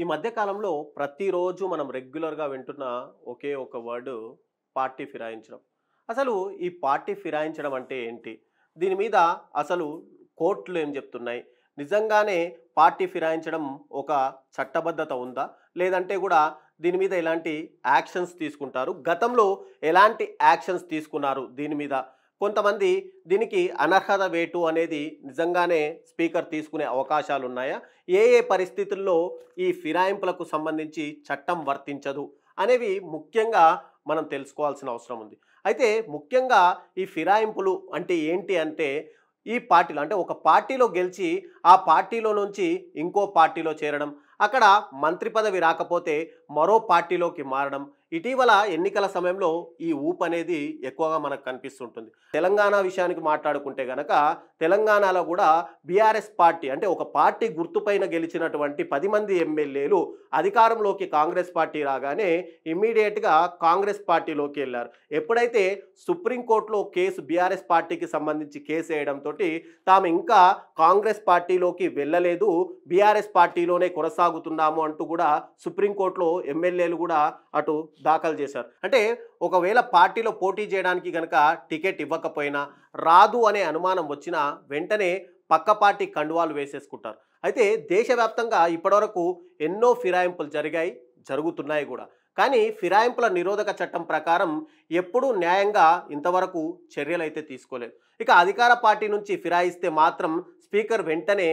ఈ మధ్య కాలంలో ప్రతిరోజు మనం రెగ్యులర్‌గా వింటున్న ఒకే ఒక వర్డ్ పార్టీ ఫిరాయించడం. అసలు ఈ పార్టీ ఫిరాయించడం అంటే ఏంటి? దీని మీద అసలు కోర్టులు ఏం చెప్తున్నాయి? నిజంగానే పార్టీ ఫిరాయించడం ఒక చట్టబద్ధత ఉందా? లేదంటే గూడా దీని మీద ఎలాంటి యాక్షన్స్ తీసుకుంటారు? గతంలో ఎలాంటి యాక్షన్స్ తీసుకున్నారు దీని మీద? కొంతమంది దీనికి అనర్హత వేటు అనేది నిజంగానే స్పీకర్ తీసుకునే అవకాశాలున్నాయా? ఏ ఏ పరిస్థితుల్లో ఈ ఫిరాయింపులకు సంబంధించి చట్టం వర్తించదు అనేవి ముఖ్యంగా మనం తెలుసుకోవాల్సిన అవసరం ఉంది. అయితే ముఖ్యంగా ఈ ఫిరాయింపులు అంటే ఏంటి అంటే ఈ పార్టీలో అంటే ఒక పార్టీలో గెలిచి ఆ పార్టీలో నుంచి ఇంకో పార్టీలో చేరడం, అక్కడ మంత్రి పదవి రాకపోతే మరో పార్టీలోకి మారడం. ఇటీవల ఎన్నికల సమయంలో ఈ ఊపు అనేది ఎక్కువగా మనకు కనిపిస్తుంటుంది. తెలంగాణ విషయానికి మాట్లాడుకుంటే గనక తెలంగాణలో కూడా బీఆర్ఎస్ పార్టీ అంటే ఒక పార్టీ గుర్తుపైన గెలిచినటువంటి 10 మంది ఎమ్మెల్యేలు అధికారంలోకి కాంగ్రెస్ పార్టీ రాగానే ఇమ్మీడియేట్‌గా కాంగ్రెస్ పార్టీలోకి వెళ్లారు. ఎప్పుడైతే సుప్రీంకోర్టులో కేసు బీఆర్ఎస్ పార్టీకి సంబంధించి కేసు వేయడంతోటి తాము ఇంకా కాంగ్రెస్ పార్టీలోకి వెళ్ళలేదు, బీఆర్ఎస్ పార్టీలోనే కొనసాగుతున్నాము అంటూ కూడా సుప్రీంకోర్టులో ఎమ్మెల్యేలు కూడా అటు దాఖలు చేశారు. అంటే ఒకవేళ పార్టీలో పోటీ చేయడానికి గనక టికెట్ ఇవ్వకపోయినా, రాదు అనే అనుమానం వచ్చినా వెంటనే పక్క పార్టీ కండువాలు వేసేసుకుంటారు. అయితే దేశవ్యాప్తంగా ఇప్పటివరకు ఎన్నో ఫిరాయింపులు జరిగాయి, జరుగుతున్నాయి కూడా. కానీ ఫిరాయింపుల నిరోధక చట్టం ప్రకారం ఎప్పుడూ న్యాయంగా ఇంతవరకు చర్యలైతే తీసుకోలేదు. ఇక అధికార పార్టీ నుంచి ఫిరాయిస్తే మాత్రం స్పీకర్ వెంటనే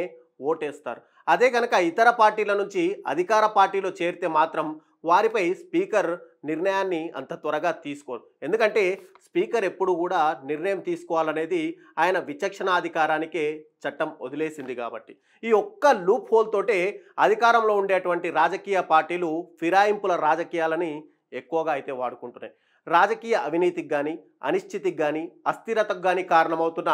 ఓటేస్తారు. అదే గనక ఇతర పార్టీల నుంచి అధికార పార్టీలో చేరితే మాత్రం వారిపై స్పీకర్ నిర్ణయాన్ని అంత త్వరగా తీసుకోరు. ఎందుకంటే స్పీకర్ ఎప్పుడు కూడా నిర్ణయం తీసుకోవాలనేది ఆయన విచక్షణాధికారానికే చట్టం వదిలేసింది కాబట్టి. ఈ ఒక్క లూప్ హోల్ తోటే అధికారంలో ఉండేటువంటి రాజకీయ పార్టీలు ఫిరాయింపుల రాజకీయాలని ఎక్కువగా అయితే వాడుకుంటున్నాయి. రాజకీయ అవినీతికి కానీ, అనిశ్చితికి కానీ, అస్థిరతకు కానీ కారణమవుతున్న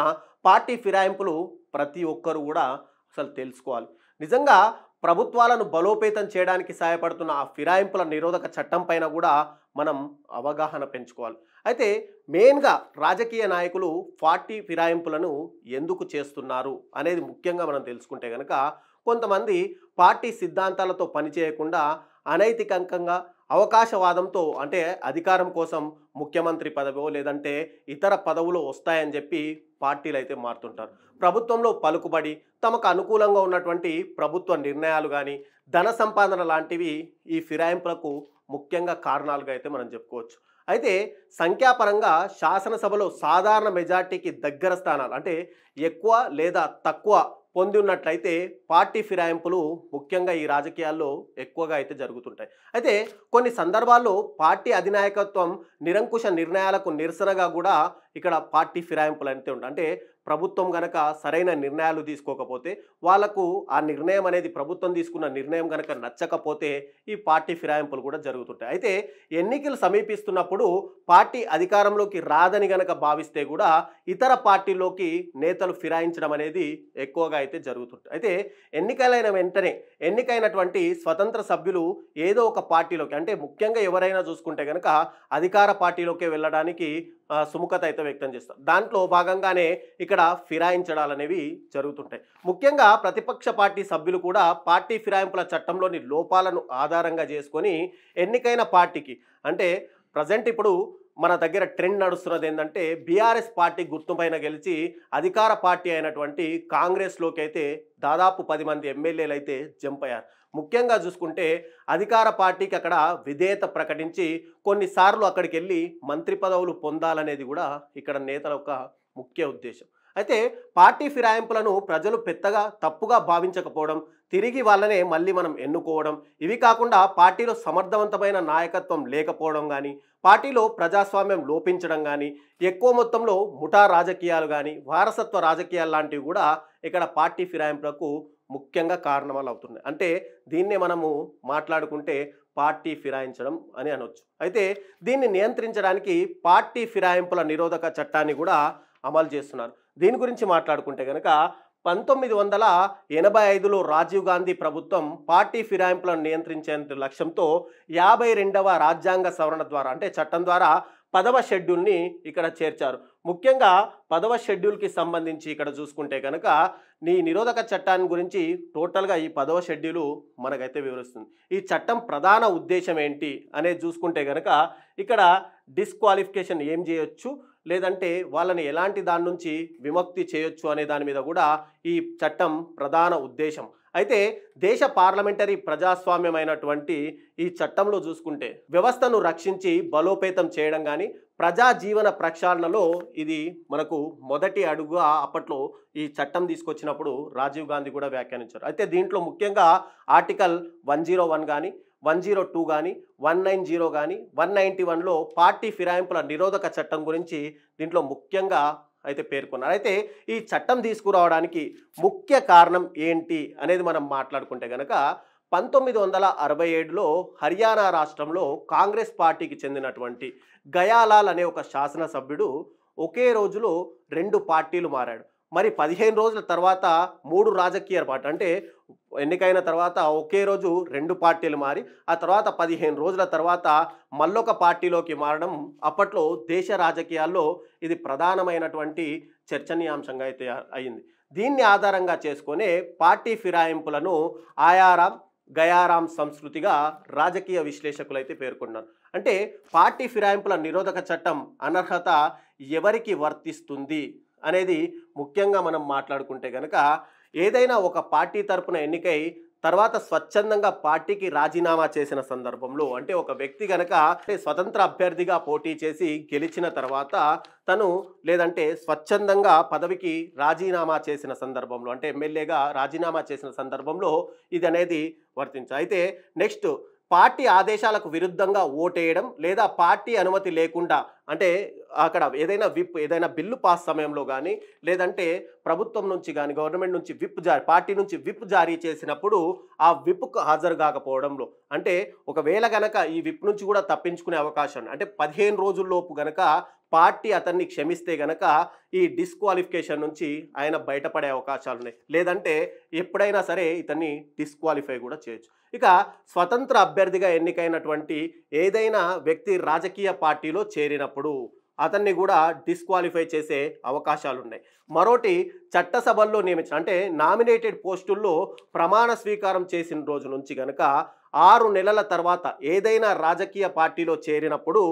పార్టీ ఫిరాయింపులు ప్రతి ఒక్కరు కూడా అసలు తెలుసుకోవాలి. నిజంగా ప్రభుత్వాలను బలోపేతం చేయడానికి సహాయపడుతున్న ఆ ఫిరాయింపుల నిరోధక చట్టం పైన కూడా మనం అవగాహన పెంచుకోవాలి. అయితే మెయిన్గా రాజకీయ నాయకులు పార్టీ ఫిరాయింపులను ఎందుకు చేస్తున్నారు అనేది ముఖ్యంగా మనం తెలుసుకుంటే కనుక కొంతమంది పార్టీ సిద్ధాంతాలతో పనిచేయకుండా అనైతికంగా అవకాశవాదంతో అంటే అధికారం కోసం ముఖ్యమంత్రి పదవో లేదంటే ఇతర పదవులు వస్తాయని చెప్పి పార్టీలు అయితే మారుతుంటారు. ప్రభుత్వంలో పలుకుబడి తమకు అనుకూలంగా ఉన్నటువంటి ప్రభుత్వ నిర్ణయాలు కానీ ధన సంపాదన లాంటివి ఈ ఫిరాయింపులకు ముఖ్యంగా కారణాలుగా అయితే మనం చెప్పుకోవచ్చు. అయితే సంఖ్యాపరంగా శాసనసభలో సాధారణ మెజార్టీకి దగ్గర స్థానాలు అంటే ఎక్కువ లేదా తక్కువ పొంది ఉన్నట్లయితే పార్టీ ఫిరాయింపులు ముఖ్యంగా ఈ రాజకీయాల్లో ఎక్కువగా అయితే జరుగుతుంటాయి. అయితే కొన్ని సందర్భాల్లో పార్టీ అధినాయకత్వం నిరంకుశ నిర్ణయాలకు నిరసనగా కూడా ఇక్కడ పార్టీ ఫిరాయింపులు అయితే ఉంటాయి. అంటే ప్రభుత్వం గనక సరైన నిర్ణయాలు తీసుకోకపోతే వాళ్లకు ఆ నిర్ణయం అనేది ప్రభుత్వం తీసుకున్న నిర్ణయం గనక నచ్చకపోతే ఈ పార్టీ ఫిరాయింపులు కూడా జరుగుతుంటాయి. అయితే ఎన్నికలు సమీపిస్తున్నప్పుడు పార్టీ అధికారంలోకి రాదని గనక భావిస్తే కూడా ఇతర పార్టీలోకి నేతలు ఫిరాయించడం అనేది ఎక్కువగా అయితే జరుగుతుంటాయి. అయితే ఎన్నికలైన వెంటనే ఎన్నికైనటువంటి స్వతంత్ర సభ్యులు ఏదో ఒక పార్టీలోకి అంటే ముఖ్యంగా ఎవరైనా చూసుకుంటే కనుక అధికార పార్టీలోకి వెళ్ళడానికి సుముఖత అయితే వ్యక్తం చేస్తారు. దాంట్లో భాగంగానే ఇక్కడ ఫిరాయించడాలు అనేవి జరుగుతుంటాయి. ముఖ్యంగా ప్రతిపక్ష పార్టీ సభ్యులు కూడా పార్టీ ఫిరాయింపుల చట్టంలోని లోపాలను ఆధారంగా చేసుకొని ఎన్నికైన పార్టీకి అంటే ప్రజెంట్ ఇప్పుడు మన దగ్గర ట్రెండ్ నడుస్తున్నది ఏంటంటే బీఆర్ఎస్ పార్టీ గుర్తుపైన గెలిచి అధికార పార్టీ అయినటువంటి కాంగ్రెస్లోకి అయితే దాదాపు 10 మంది ఎమ్మెల్యేలు అయితే జంప్ అయ్యారు. ముఖ్యంగా చూసుకుంటే అధికార పార్టీకి అక్కడ విధేయత ప్రకటించి కొన్నిసార్లు అక్కడికి వెళ్ళి మంత్రి పదవులు పొందాలనేది కూడా ఇక్కడ నేతల యొక్క ముఖ్య ఉద్దేశం. అయితే పార్టీ ఫిరాయింపులను ప్రజలు పెద్దగా తప్పుగా భావించకపోవడం, తిరిగి వాళ్ళనే మళ్ళీ మనం ఎన్నుకోవడం, ఇవి కాకుండా పార్టీలో సమర్థవంతమైన నాయకత్వం లేకపోవడం కానీ, పార్టీలో ప్రజాస్వామ్యం లోపించడం కానీ, ఎక్కువ మొత్తంలో ముఠా రాజకీయాలు కానీ, వారసత్వ రాజకీయాలు లాంటివి కూడా ఇక్కడ పార్టీ ఫిరాయింపులకు ముఖ్యంగా కారణాలు అవుతున్నాయి. అంటే దీన్నే మనము మాట్లాడుకుంటే పార్టీ ఫిరాయించడం అని అనొచ్చు. అయితే దీన్ని నియంత్రించడానికి పార్టీ ఫిరాయింపుల నిరోధక చట్టాన్ని కూడా అమలు చేస్తున్నారు. దీని గురించి మాట్లాడుకుంటే కనుక 1985లో రాజీవ్ గాంధీ ప్రభుత్వం పార్టీ ఫిరాయింపులను నియంత్రించే లక్ష్యంతో 52వ రాజ్యాంగ సవరణ ద్వారా అంటే చట్టం ద్వారా 10వ షెడ్యూల్ని ఇక్కడ చేర్చారు. ముఖ్యంగా 10వ షెడ్యూల్కి సంబంధించి ఇక్కడ చూసుకుంటే కనుక నీ నిరోధక చట్టాన్ని గురించి టోటల్గా ఈ 10వ షెడ్యూలు మనకైతే వివరిస్తుంది. ఈ చట్టం ప్రధాన ఉద్దేశం ఏంటి అనేది చూసుకుంటే కనుక ఇక్కడ డిస్క్వాలిఫికేషన్ ఏం చేయొచ్చు, లేదంటే వాళ్ళని ఎలాంటి దాని నుంచి విముక్తి చేయొచ్చు అనే దాని మీద కూడా ఈ చట్టం ప్రధాన ఉద్దేశం. అయితే దేశ పార్లమెంటరీ ప్రజాస్వామ్యమైనటువంటి ఈ చట్టంలో చూసుకుంటే వ్యవస్థను రక్షించి బలోపేతం చేయడం కానీ ప్రజా జీవన ప్రక్షాళనలో ఇది మనకు మొదటి అడుగుగా అప్పట్లో ఈ చట్టం తీసుకొచ్చినప్పుడు రాజీవ్ గాంధీ కూడా వ్యాఖ్యానించారు. అయితే దీంట్లో ముఖ్యంగా ఆర్టికల్ 101 కానీ 102 కానీ 190 కానీ 191లో పార్టీ ఫిరాయింపుల నిరోధక చట్టం గురించి దీంట్లో ముఖ్యంగా అయితే పేర్కొన్నారు. అయితే ఈ చట్టం తీసుకురావడానికి ముఖ్య కారణం ఏంటి అనేది మనం మాట్లాడుకుంటే కనుక 1967లో హర్యానా రాష్ట్రంలో కాంగ్రెస్ పార్టీకి చెందినటువంటి గయాలాల్ అనే ఒక శాసనసభ్యుడు ఒకే రోజులో 2 పార్టీలు మారాడు. మరి 15 రోజుల తర్వాత 3 రాజకీయ పార్టీ అంటే ఎన్నికైన తర్వాత ఒకే రోజు 2 పార్టీలు మారి ఆ తర్వాత 15 రోజుల తర్వాత మళ్ళొక పార్టీలోకి మారడం అప్పట్లో దేశ రాజకీయాల్లో ఇది ప్రధానమైనటువంటి చర్చనీయాంశంగా అయితే అయింది. దీన్ని ఆధారంగా చేసుకునే పార్టీ ఫిరాయింపులను ఆయారాం గయారాం సంస్కృతిగా రాజకీయ విశ్లేషకులు అయితే పేర్కొన్నారు. అంటే పార్టీ ఫిరాయింపుల నిరోధక చట్టం అనర్హత ఎవరికి వర్తిస్తుంది అనేది ముఖ్యంగా మనం మాట్లాడుకుంటే కనుక ఏదైనా ఒక పార్టీ తరపున ఎన్నికై తర్వాత స్వచ్ఛందంగా పార్టీకి రాజీనామా చేసిన సందర్భంలో అంటే ఒక వ్యక్తి కనుక స్వతంత్ర అభ్యర్థిగా పోటీ చేసి గెలిచిన తర్వాత తను లేదంటే స్వచ్ఛందంగా పదవికి రాజీనామా చేసిన సందర్భంలో అంటే ఎమ్మెల్యేగా రాజీనామా చేసిన సందర్భంలో ఇది అనేది వర్తించాలి. అయితే నెక్స్ట్ పార్టీ ఆదేశాలకు విరుద్ధంగా ఓటేయడం లేదా పార్టీ అనుమతి లేకుండా అంటే అక్కడ ఏదైనా బిల్లు పాస్ సమయంలో కానీ లేదంటే ప్రభుత్వం నుంచి కానీ గవర్నమెంట్ నుంచి పార్టీ నుంచి విప్ జారీ చేసినప్పుడు ఆ విప్కు హాజరు కాకపోవడంలో అంటే ఒకవేళ గనక ఈ విప్ నుంచి కూడా తప్పించుకునే అవకాశం అంటే 15 రోజుల్లోపు గనక పార్టీ అతన్ని క్షమిస్తే గనక ఈ డిస్క్వాలిఫికేషన్ నుంచి ఆయన బయటపడే అవకాశాలు ఉన్నాయి. లేదంటే ఎప్పుడైనా సరే ఇతన్ని డిస్క్వాలిఫై కూడా చేయొచ్చు. ఇక స్వతంత్ర అభ్యర్థిగా ఎన్నికైనటువంటి ఏదైనా వ్యక్తి రాజకీయ పార్టీలో చేరినప్పుడు అతన్ని కూడా డిస్క్వాలిఫై చేసే అవకాశాలు ఉన్నాయి. మరోటి చట్టసభల్లో నియమించిన అంటే నామినేటెడ్ పోస్టుల్లో ప్రమాణ స్వీకారం చేసిన రోజు నుంచి గనక 6 నెలల తర్వాత ఏదైనా రాజకీయ పార్టీలో చేరినప్పుడు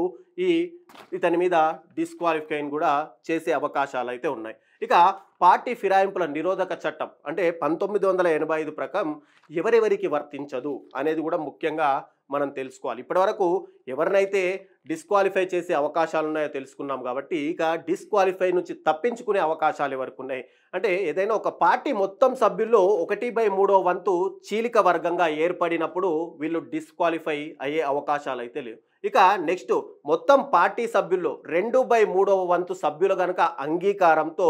ఇతని మీద డిస్క్వాలిఫైన్ కూడా చేసే అవకాశాలు అయితే ఉన్నాయి. ఇక పార్టీ ఫిరాయింపుల నిరోధక చట్టం అంటే 1985 ప్రకారం ఎవరెవరికి వర్తించదు అనేది కూడా ముఖ్యంగా మనం తెలుసుకోవాలి. ఇప్పటివరకు ఎవరినైతే డిస్క్వాలిఫై చేసే అవకాశాలు ఉన్నాయో తెలుసుకున్నాం కాబట్టి ఇక డిస్క్వాలిఫై నుంచి తప్పించుకునే అవకాశాలు ఎవరికి ఉన్నాయి అంటే ఏదైనా ఒక పార్టీ మొత్తం సభ్యుల్లో 1/3 వంతు చీలిక వర్గంగా ఏర్పడినప్పుడు వీళ్ళు డిస్క్వాలిఫై అయ్యే అవకాశాలు అయితే లేవు. ఇక నెక్స్ట్ మొత్తం పార్టీ సభ్యుల్లో 2/3 వంతు సభ్యులు కనుక అంగీకారంతో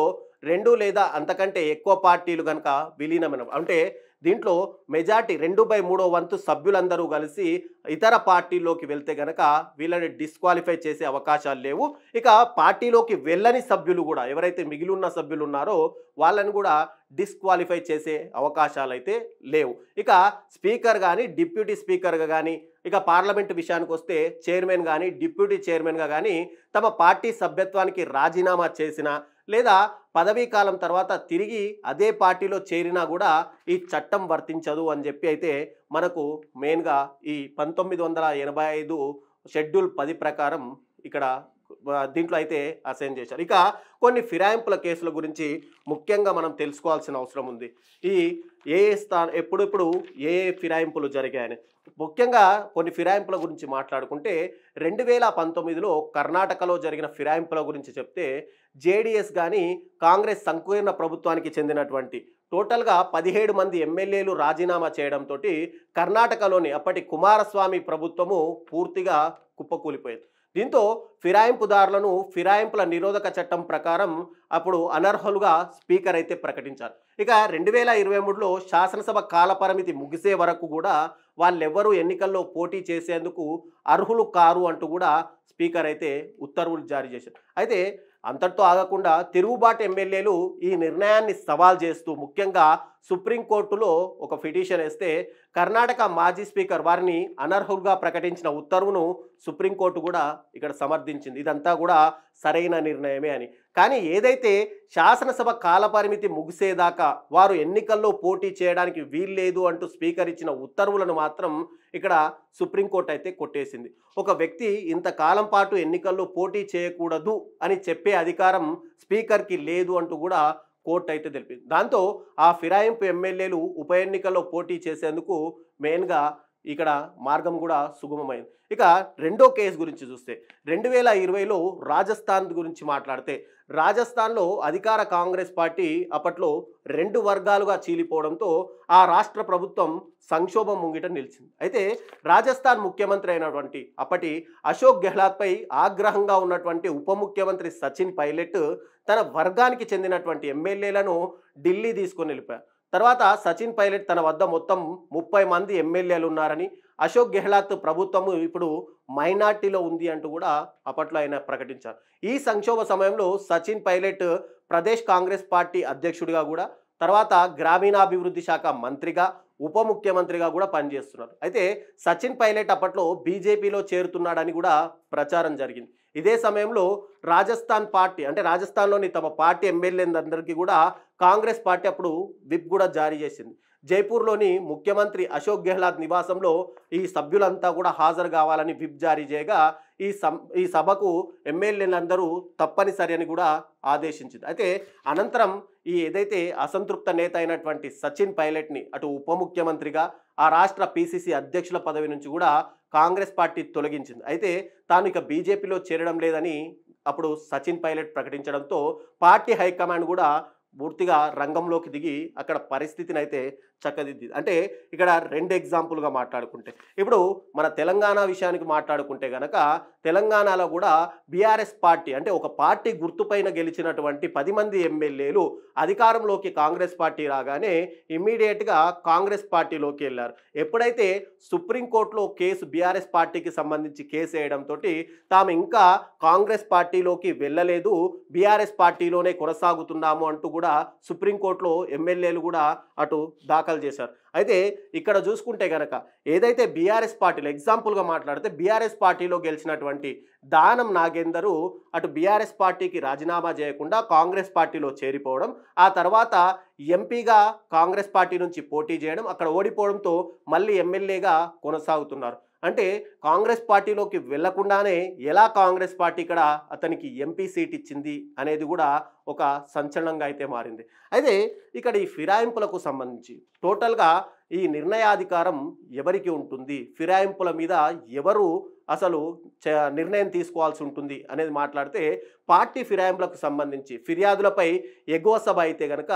2 లేదా అంతకంటే ఎక్కువ పార్టీలు కనుక విలీనమైన అంటే దీంట్లో మెజార్టీ 2/3 వంతు సభ్యులందరూ కలిసి ఇతర పార్టీలోకి వెళ్తే గనక వీళ్ళని డిస్క్వాలిఫై చేసే అవకాశాలు లేవు. ఇక పార్టీలోకి వెళ్ళని సభ్యులు కూడా ఎవరైతే మిగిలి ఉన్న సభ్యులు ఉన్నారో వాళ్ళని కూడా డిస్క్వాలిఫై చేసే అవకాశాలు అయితే లేవు. ఇక స్పీకర్ కానీ డిప్యూటీ స్పీకర్గా కానీ ఇక పార్లమెంట్ విషయానికి వస్తే చైర్మన్ కానీ డిప్యూటీ చైర్మన్గా కానీ తమ పార్టీ సభ్యత్వానికి రాజీనామా చేసిన లేదా పదవీ కాలం తర్వాత తిరిగి అదే పార్టీలో చేరినా కూడా ఈ చట్టం వర్తించదు అని చెప్పి అయితే మనకు మెయిన్గా ఈ 1985 షెడ్యూల్ 10 ప్రకారం ఇక్కడ దీంట్లో అయితే అసైన్ చేశారు. ఇక కొన్ని ఫిరాయింపుల కేసుల గురించి ముఖ్యంగా మనం తెలుసుకోవాల్సిన అవసరం ఉంది. ఎప్పుడెప్పుడు ఏ ఫిరాయింపులు జరిగాయని ముఖ్యంగా కొన్ని ఫిరాయింపుల గురించి మాట్లాడుకుంటే 2019లో కర్ణాటకలో జరిగిన ఫిరాయింపుల గురించి చెప్తే జేడీఎస్ కానీ కాంగ్రెస్ సంకీర్ణ ప్రభుత్వానికి చెందినటువంటి టోటల్గా 17 మంది ఎమ్మెల్యేలు రాజీనామా చేయడంతో కర్ణాటకలోని అప్పటి కుమారస్వామి ప్రభుత్వము పూర్తిగా కుప్పకూలిపోయింది. దీంతో ఫిరాయింపుదారులను ఫిరాయింపుల నిరోధక చట్టం ప్రకారం అప్పుడు అనర్హులుగా స్పీకర్ అయితే ప్రకటించారు. ఇక 2023లో శాసనసభ కాలపరిమితి ముగిసే వరకు కూడా వాళ్ళెవ్వరూ ఎన్నికల్లో పోటీ చేసేందుకు అర్హులు కారు అంటూ కూడా స్పీకర్ అయితే ఉత్తర్వులు జారీ చేశారు. అయితే అంతటితో ఆగకుండా తిరుగుబాటు ఎమ్మెల్యేలు ఈ నిర్ణయాన్ని సవాల్ చేస్తూ ముఖ్యంగా సుప్రీంకోర్టులో ఒక పిటిషన్ వేస్తే కర్ణాటక మాజీ స్పీకర్ వారిని అనర్హులుగా ప్రకటించిన ఉత్తర్వును సుప్రీంకోర్టు కూడా ఇక్కడ సమర్థించింది. ఇదంతా కూడా సరైన నిర్ణయమే అని. కానీ ఏదైతే శాసనసభ కాలపరిమితి ముగిసేదాకా వారు ఎన్నికల్లో పోటీ చేయడానికి వీల్లేదు అంటూ స్పీకర్ ఇచ్చిన ఉత్తర్వులను మాత్రం ఇక్కడ సుప్రీంకోర్టు అయితే కొట్టేసింది. ఒక వ్యక్తి ఇంతకాలం పాటు ఎన్నికల్లో పోటీ చేయకూడదు అని చెప్పే అధికారం స్పీకర్కి లేదు అంటూ కూడా కోర్టు అయితే తెలిపింది. దాంతో ఆ ఫిరాయింపు ఎమ్మెల్యేలు ఉప ఎన్నికల్లో పోటీ చేసేందుకు మెయిన్గా ఇక్కడ మార్గం కూడా సుగమమైంది. ఇక రెండో కేసు గురించి చూస్తే 2020లో రాజస్థాన్ గురించి మాట్లాడితే రాజస్థాన్లో అధికార కాంగ్రెస్ పార్టీ అప్పట్లో 2 వర్గాలుగా చీలిపోవడంతో ఆ రాష్ట్ర ప్రభుత్వం సంక్షోభం ముంగిట నిలిచింది. అయితే రాజస్థాన్ ముఖ్యమంత్రి అయినటువంటి అప్పటి అశోక్ గెహ్లాట్పై ఆగ్రహంగా ఉన్నటువంటి ఉప ముఖ్యమంత్రి సచిన్ పైలట్ తన వర్గానికి చెందినటువంటి ఎమ్మెల్యేలను ఢిల్లీ తీసుకొని వెళ్ళిపోయారు. తర్వాత సచిన్ పైలట్ తన వద్ద మొత్తం 30 మంది ఎమ్మెల్యేలు ఉన్నారని, అశోక్ గెహ్లాట్ ప్రభుత్వము ఇప్పుడు మైనార్టీలో ఉంది అంటూ కూడా అప్పట్లో ఆయన ప్రకటించారు. ఈ సంక్షోభ సమయంలో సచిన్ పైలట్ ప్రదేశ్ కాంగ్రెస్ పార్టీ అధ్యక్షుడిగా కూడా, తర్వాత గ్రామీణాభివృద్ధి శాఖ మంత్రిగా, ఉప ముఖ్యమంత్రిగా కూడా పనిచేస్తున్నారు. అయితే సచిన్ పైలట్ అప్పట్లో బీజేపీలో చేరుతున్నాడని కూడా ప్రచారం జరిగింది. ఇదే సమయంలో రాజస్థాన్ పార్టీ అంటే రాజస్థాన్లోని తమ పార్టీ ఎమ్మెల్యేలందరికీ కూడా కాంగ్రెస్ పార్టీ అప్పుడు విప్ కూడా జారీ చేసింది. జైపూర్లోని ముఖ్యమంత్రి అశోక్ గెహ్లాట్ నివాసంలో ఈ సభ్యులంతా కూడా హాజరు కావాలని విప్ జారీ చేయగా ఈ సభకు ఎమ్మెల్యేలందరూ తప్పనిసరి అని కూడా ఆదేశించింది. అయితే అనంతరం ఈ ఏదైతే అసంతృప్త నేత అయినటువంటి సచిన్ పైలట్ని అటు ఉప ముఖ్యమంత్రిగా ఆ రాష్ట్ర పిసిసి అధ్యక్షుల పదవి నుంచి కూడా కాంగ్రెస్ పార్టీ తొలగించింది. అయితే తాను ఇక బీజేపీలో చేరడం లేదని అప్పుడు సచిన్ పైలట్ ప్రకటించడంతో పార్టీ హైకమాండ్ కూడా పూర్తిగా రంగంలోకి దిగి అక్కడ పరిస్థితిని అయితే చక్కదిద్ది. అంటే ఇక్కడ 2 ఎగ్జాంపుల్గా మాట్లాడుకుంటే ఇప్పుడు మన తెలంగాణ విషయానికి మాట్లాడుకుంటే కనుక తెలంగాణలో కూడా బీఆర్ఎస్ పార్టీ అంటే ఒక పార్టీ గుర్తుపైన గెలిచినటువంటి 10 మంది ఎమ్మెల్యేలు అధికారంలోకి కాంగ్రెస్ పార్టీ రాగానే ఇమ్మీడియట్గా కాంగ్రెస్ పార్టీలోకి వెళ్ళారు. ఎప్పుడైతే సుప్రీంకోర్టులో కేసు బీఆర్ఎస్ పార్టీకి సంబంధించి కేసు వేయడంతో తాము ఇంకా కాంగ్రెస్ పార్టీలోకి వెళ్ళలేదు, బీఆర్ఎస్ పార్టీలోనే కొనసాగుతున్నాము అంటూ కూడా సుప్రీంకోర్టులో ఎమ్మెల్యేలు కూడా అటు దాఖలు చేశారు. అయితే ఇక్కడ చూసుకుంటే కనుక ఏదైతే బీఆర్ఎస్ పార్టీలో ఎగ్జాంపుల్గా మాట్లాడితే బీఆర్ఎస్ పార్టీలో గెలిచినటువంటి దానం నాగేందరు అటు బీఆర్ఎస్ పార్టీకి రాజీనామా చేయకుండా కాంగ్రెస్ పార్టీలో చేరిపోవడం, ఆ తర్వాత ఎంపీగా కాంగ్రెస్ పార్టీ నుంచి పోటీ చేయడం, అక్కడ ఓడిపోవడంతో మళ్ళీ ఎమ్మెల్యేగా కొనసాగుతున్నారు. అంటే కాంగ్రెస్ పార్టీలోకి వెళ్లకుండానే ఎలా కాంగ్రెస్ పార్టీ ఇక్కడ అతనికి ఎంపీ సీట్ ఇచ్చింది అనేది కూడా ఒక సంచలనంగా అయితే మారింది. అయితే ఇక్కడ ఈ ఫిరాయింపులకు సంబంధించి టోటల్గా ఈ నిర్ణయాధికారం ఎవరికి ఉంటుంది, ఫిరాయింపుల మీద ఎవరు అసలు నిర్ణయం తీసుకోవాల్సి ఉంటుంది అనేది మాట్లాడితే పార్టీ ఫిరాయింపులకు సంబంధించి ఫిర్యాదులపై ఎగువ సభ అయితే కనుక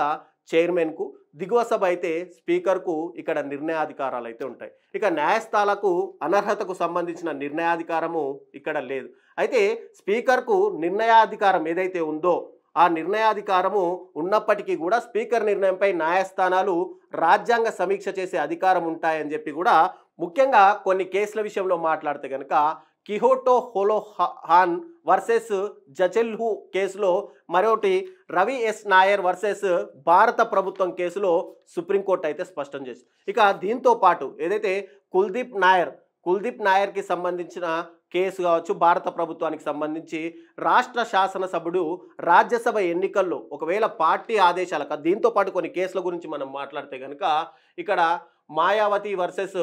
చైర్మన్కు, దిగువ సభ అయితే స్పీకర్కు ఇక్కడ నిర్ణయాధికారాలు అయితే ఉంటాయి. ఇక న్యాయస్థానాలకు అనర్హతకు సంబంధించిన నిర్ణయాధికారము ఇక్కడ లేదు. అయితే స్పీకర్కు నిర్ణయాధికారం ఏదైతే ఉందో ఆ నిర్ణయాధికారము ఉన్నప్పటికీ కూడా స్పీకర్ నిర్ణయంపై న్యాయస్థానాలు రాజ్యాంగ సమీక్ష చేసే అధికారం ఉంటాయని చెప్పి కూడా ముఖ్యంగా కొన్ని కేసుల విషయంలో మాట్లాడితే కనుక కిహోటో హోలోహాన్ వర్సెస్ జచెల్హు కేసులో, మరొకటి రవి ఎస్ నాయర్ వర్సెస్ భారత ప్రభుత్వం కేసులో సుప్రీంకోర్టు అయితే స్పష్టం చేసింది. ఇక దీంతో పాటు ఏదైతే కుల్దీప్ నాయర్కి సంబంధించిన కేసు కావచ్చు, భారత ప్రభుత్వానికి సంబంధించి రాష్ట్ర శాసనసభ్యుడు రాజ్యసభ ఎన్నికల్లో ఒకవేళ పార్టీ ఆదేశాలకు దీంతో పాటు కొన్ని కేసుల గురించి మనం మాట్లాడితే కనుక ఇక్కడ మాయావతి వర్సెస్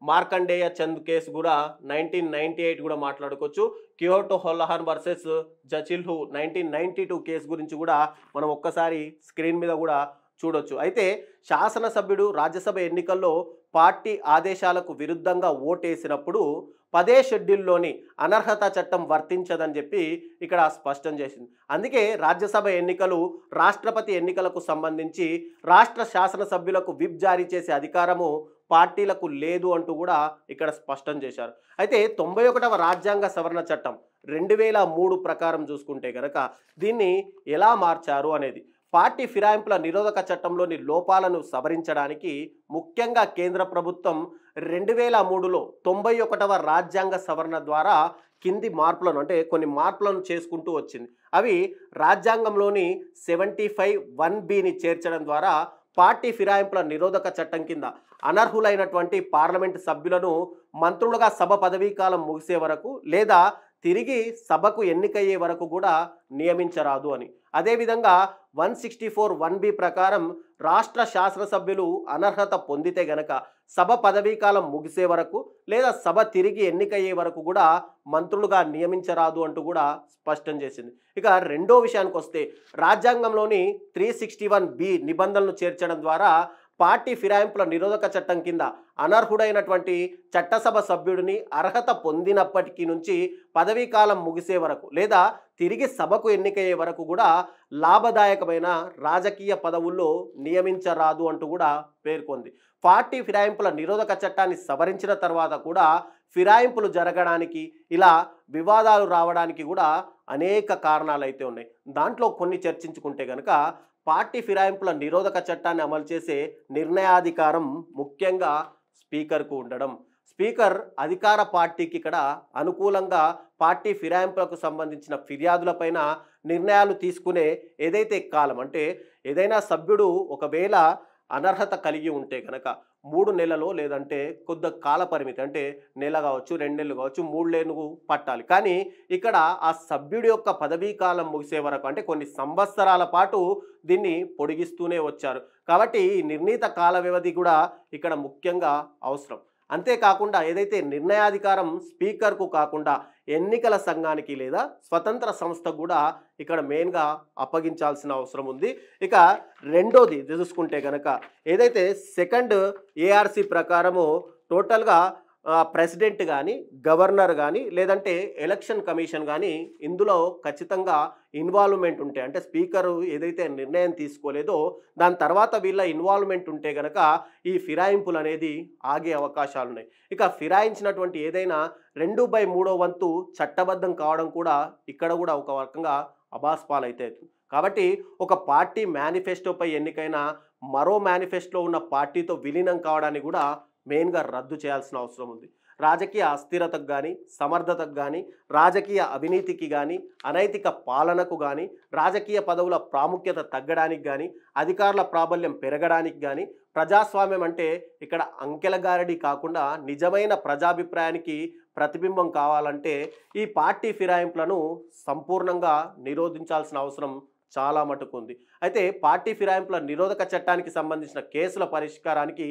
మార్కండేయ చంద్ కేసు కూడా 1998 కూడా మాట్లాడుకోవచ్చు. కియోటో హోలోహాన్ వర్సెస్ జచిల్హు 1992 కేసు గురించి కూడా మనం ఒక్కసారి స్క్రీన్ మీద కూడా చూడొచ్చు. అయితే శాసనసభ్యుడు రాజ్యసభ ఎన్నికల్లో పార్టీ ఆదేశాలకు విరుద్ధంగా ఓటేసినప్పుడు 10వ షెడ్యూల్లోని అనర్హత చట్టం వర్తించదని చెప్పి ఇక్కడ స్పష్టం చేసింది. అందుకే రాజ్యసభ ఎన్నికలు, రాష్ట్రపతి ఎన్నికలకు సంబంధించి రాష్ట్ర శాసనసభ్యులకు విప్ జారీ చేసే అధికారము పార్టీలకు లేదు అంటూ కూడా ఇక్కడ స్పష్టం చేశారు. అయితే 91వ రాజ్యాంగ సవరణ చట్టం 2003 ప్రకారం చూసుకుంటే కనుక దీన్ని ఎలా మార్చారు అనేది పార్టీ ఫిరాయింపుల నిరోధక చట్టంలోని లోపాలను సవరించడానికి ముఖ్యంగా కేంద్ర ప్రభుత్వం 2003లో 91వ రాజ్యాంగ సవరణ ద్వారా కింది మార్పులను అంటే కొన్ని మార్పులను చేసుకుంటూ వచ్చింది. అవి రాజ్యాంగంలోని 75(1)Bని చేర్చడం ద్వారా పార్టీ ఫిరాయింపుల నిరోధక చట్టం కింద అనర్హులైనటువంటి పార్లమెంటు సభ్యులను మంత్రులుగా సభ పదవీ కాలం ముగిసే వరకు లేదా తిరిగి సభకు ఎన్నికయ్యే వరకు కూడా నియమించరాదు అని. అదేవిధంగా 164(1)(b) ప్రకారం రాష్ట్ర శాసనసభ్యులు అనర్హత పొందితే గనక సభ పదవీ కాలం ముగిసే వరకు లేదా సభ తిరిగి ఎన్నికయ్యే వరకు కూడా మంత్రులుగా నియమించరాదు అంటూ కూడా స్పష్టం చేసింది. ఇక రెండో విషయానికి వస్తే రాజ్యాంగంలోని 361(b) నిబంధనలు చేర్చడం ద్వారా పార్టీ ఫిరాయింపుల నిరోధక చట్టం కింద అనర్హుడైనటువంటి చట్టసభ సభ్యుడిని అర్హత పొందినప్పటికీ నుంచి పదవీ కాలం ముగిసే వరకు లేదా తిరిగి సభకు ఎన్నికయ్యే వరకు కూడా లాభదాయకమైన రాజకీయ పదవుల్లో నియమించరాదు అంటూ కూడా పేర్కొంది. పార్టీ ఫిరాయింపుల నిరోధక చట్టాన్ని సవరించిన తర్వాత కూడా ఫిరాయింపులు జరగడానికి ఇలా వివాదాలు రావడానికి కూడా అనేక కారణాలు అయితే ఉన్నాయి. దాంట్లో కొన్ని చర్చించుకుంటే కనుక పార్టీ ఫిరాయింపుల నిరోధక చట్టాన్ని అమలు చేసే నిర్ణయాధికారం ముఖ్యంగా స్పీకర్కు ఉండడం. స్పీకర్ అధికార పార్టీకి ఇక్కడ అనుకూలంగా పార్టీ ఫిరాయింపులకు సంబంధించిన ఫిర్యాదులపైన నిర్ణయాలు తీసుకునే ఏదైతే కాలం అంటే ఏదైనా సభ్యుడు ఒకవేళ అనర్హత కలిగి ఉంటే కనుక 3 నెలలు లేదంటే కొద్ది కాల పరిమితి అంటే నెల కావచ్చు, 2 నెలలు కావచ్చు, 3 నెలలు పట్టాలి. కానీ ఇక్కడ ఆ సభ్యుడి యొక్క పదవీ కాలం ముగిసే వరకు అంటే కొన్ని సంవత్సరాల పాటు దీన్ని పొడిగిస్తూనే వచ్చారు. కాబట్టి ఈ నిర్ణీత కాల వ్యవధి కూడా ఇక్కడ ముఖ్యంగా అవసరం. అంతేకాకుండా ఏదైతే నిర్ణయాధికారం స్పీకర్కు కాకుండా ఎన్నికల సంఘానికి లేదా స్వతంత్ర సంస్థకు కూడా ఇక్కడ మెయిన్గా అప్పగించాల్సిన అవసరం ఉంది. ఇక రెండోది చూసుకుంటే కనుక ఏదైతే సెకండ్ ఏఆర్సి ప్రకారము టోటల్గా ప్రెసిడెంట్ కానీ గవర్నర్ కానీ లేదంటే ఎలక్షన్ కమిషన్ కానీ ఇందులో ఖచ్చితంగా ఇన్వాల్వ్మెంట్ ఉంటే అంటే స్పీకరు ఏదైతే నిర్ణయం తీసుకోలేదో దాని తర్వాత వీళ్ళ ఇన్వాల్వ్మెంట్ ఉంటే కనుక ఈ ఫిరాయింపులు అనేది ఆగే అవకాశాలు ఉన్నాయి. ఇక ఫిరాయించినటువంటి ఏదైనా 2/3 వంతు చట్టబద్ధం కావడం కూడా ఇక్కడ కూడా ఒక రకంగా అబాస్పాలైతే అవుతుంది. కాబట్టి ఒక పార్టీ మేనిఫెస్టోపై ఎన్నికైన మరో మేనిఫెస్టోలో ఉన్న పార్టీతో విలీనం కావడానికి కూడా మెయిన్గా రద్దు చేయాల్సిన అవసరం ఉంది. రాజకీయ అస్థిరతకు కానీ సమర్థతకు కానీ రాజకీయ అవినీతికి కానీ అనైతిక పాలనకు కానీ రాజకీయ పదవుల ప్రాముఖ్యత తగ్గడానికి కానీ అధికారుల ప్రాబల్యం పెరగడానికి కానీ ప్రజాస్వామ్యం అంటే ఇక్కడ అంకెల గారడి కాకుండా నిజమైన ప్రజాభిప్రాయానికి ప్రతిబింబం కావాలంటే ఈ పార్టీ ఫిరాయింపులను సంపూర్ణంగా నిరోధించాల్సిన అవసరం చాలా మటుకు ఉంది. అయితే పార్టీ ఫిరాయింపుల నిరోధక చట్టానికి సంబంధించిన కేసుల పరిష్కారానికి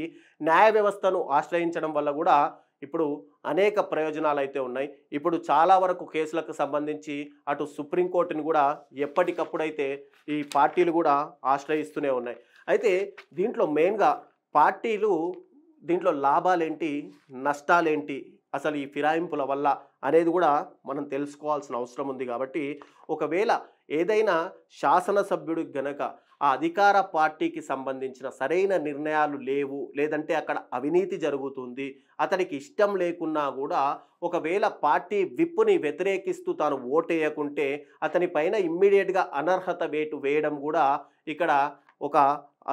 న్యాయ వ్యవస్థను ఆశ్రయించడం వల్ల కూడా ఇప్పుడు అనేక ప్రయోజనాలు అయితే ఉన్నాయి. ఇప్పుడు చాలా వరకు కేసులకు సంబంధించి అటు సుప్రీంకోర్టుని కూడా ఎప్పటికప్పుడైతే ఈ పార్టీలు కూడా ఆశ్రయిస్తూనే ఉన్నాయి. అయితే దీంట్లో మెయిన్గా పార్టీలు దీంట్లో లాభాలేంటి, నష్టాలేంటి, అసలు ఈ ఫిరాయింపుల వల్ల అనేది కూడా మనం తెలుసుకోవాల్సిన అవసరం ఉంది. కాబట్టి ఒకవేళ ఏదైనా శాసనసభ్యుడికి గనక ఆ అధికార పార్టీకి సంబంధించిన సరైన నిర్ణయాలు లేవు లేదంటే అక్కడ అవినీతి జరుగుతుంది అతనికి ఇష్టం లేకున్నా కూడా ఒకవేళ పార్టీ విప్పుని వ్యతిరేకిస్తూ తాను ఓటేయకుంటే అతని పైన ఇమ్మీడియట్గా అనర్హత వేటు వేయడం కూడా ఇక్కడ ఒక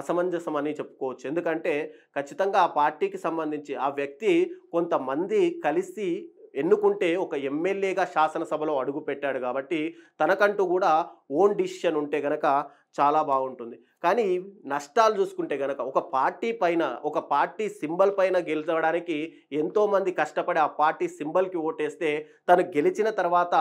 అసమంజసం అని చెప్పుకోవచ్చు. ఎందుకంటే ఖచ్చితంగా ఆ పార్టీకి సంబంధించి ఆ వ్యక్తి కొంతమంది కలిసి ఎన్నుకుంటే ఒక ఎమ్మెల్యేగా శాసనసభలో అడుగు పెట్టాడు కాబట్టి తనకంటూ కూడా ఓన్ డిసిషన్ ఉంటే గనక చాలా బాగుంటుంది. కానీ నష్టాలు చూసుకుంటే గనక ఒక పార్టీ పైన ఒక పార్టీ సింబల్ పైన గెలవడానికి ఎంతోమంది కష్టపడి ఆ పార్టీ సింబల్కి ఓటేస్తే తను గెలిచిన తర్వాత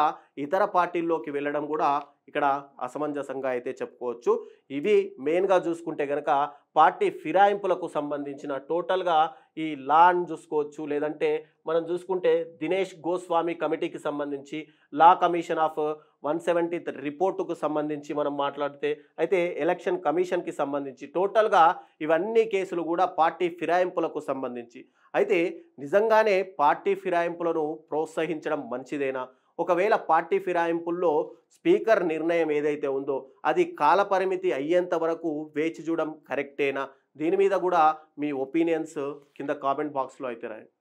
ఇతర పార్టీల్లోకి వెళ్ళడం కూడా ఇక్కడ అసమంజసంగా అయితే చెప్పుకోవచ్చు. ఇవి మెయిన్గా చూసుకుంటే గనక పార్టీ ఫిరాయింపులకు సంబంధించిన టోటల్గా ఈ లాని చూసుకోవచ్చు. లేదంటే మనం చూసుకుంటే దినేష్ గోస్వామి కమిటీకి సంబంధించి లా కమిషన్ ఆఫ్ 170th రిపోర్టుకు సంబంధించి మనం మాట్లాడితే అయితే ఎలక్షన్ కమిషన్కి సంబంధించి టోటల్గా ఇవన్నీ కేసులు కూడా పార్టీ ఫిరాయింపులకు సంబంధించి. అయితే నిజంగానే పార్టీ ఫిరాయింపులను ప్రోత్సహించడం మంచిదేనా? ఒకవేళ పార్టీ ఫిరాయింపుల్లో స్పీకర్ నిర్ణయం ఏదైతే ఉందో అది కాలపరిమితి అయ్యేంత వరకు వేచి చూడడం కరెక్టేనా? దీని మీద కూడా మీ ఒపీనియన్స్ కింద కామెంట్ బాక్స్లో అయితే రాయండి.